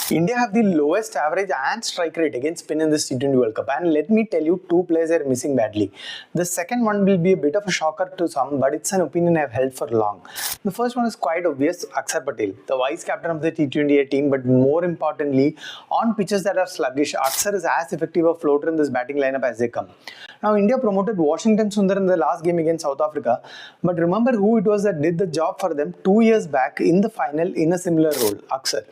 India have the lowest average and strike rate against spin in this T20 World Cup, and let me tell you, two players are missing badly. The second one will be a bit of a shocker to some, but it's an opinion I've held for long. The first one is quite obvious: Akshar Patel, the vice captain of the T20 team, but more importantly, on pitches that are sluggish, Akshar is as effective a floater in this batting lineup as they come. Now, India promoted Washington Sundar in the last game against South Africa, but remember who it was that did the job for them 2 years back in the final in a similar role: Akshar.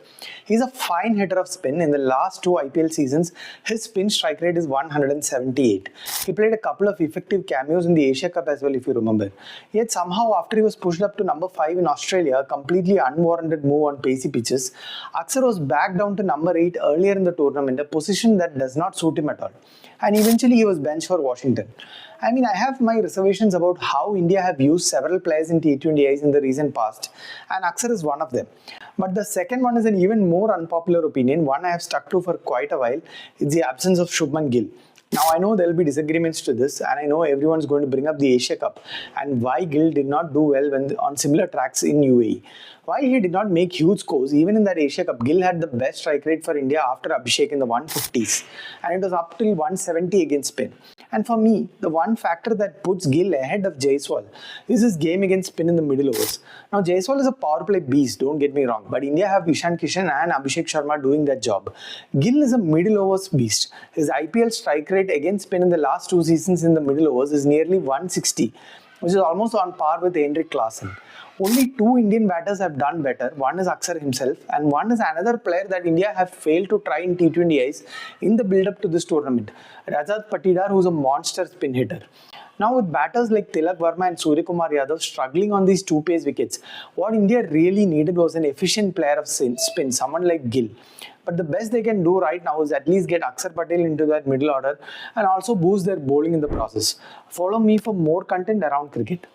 He's a fine hitter of spin. In the last two IPL seasons, his spin strike rate is 178. He played a couple of effective cameos in the Asia Cup as well, if you remember. Yet somehow, after he was pushed up to number 5 in Australia, a completely unwarranted move on pacey pitches, Akshar was back down to number 8 earlier in the tournament, a position that does not suit him at all. And eventually he was benched for Washington. I mean, I have my reservations about how India have used several players in T20Is in the recent past, and Akshar is one of them. But the second one is an even more unpopular opinion, one I have stuck to for quite a while. It's the absence of Shubman Gill. Now, I know there will be disagreements to this, and I know everyone's going to bring up the Asia Cup and why Gill did not do well on similar tracks in UAE. While he did not make huge scores, even in that Asia Cup, Gill had the best strike rate for India after Abhishek in the 150s, and it was up till 170 against spin. And for me, the one factor that puts Gill ahead of Jaiswal is his game against spin in the middle overs. Now, Jaiswal is a power play beast, don't get me wrong, but India have Ishan Kishan and Abhishek Sharma doing that job. Gill is a middle overs beast. His IPL strike rate against spin in the last two seasons in the middle overs is nearly 160, which is almost on par with Henrik Klaasen. Only two Indian batters have done better. One is Akshar himself, and one is another player that India have failed to try in T20Is in the build-up to this tournament, Rajat Patidar, who's a monster spin hitter. Now, with batters like Tilak Verma and Suryakumar Yadav struggling on these two-pace wickets, what India really needed was an efficient player of spin, someone like Gill. But the best they can do right now is at least get Akshar Patel into that middle order and also boost their bowling in the process. Follow me for more content around cricket.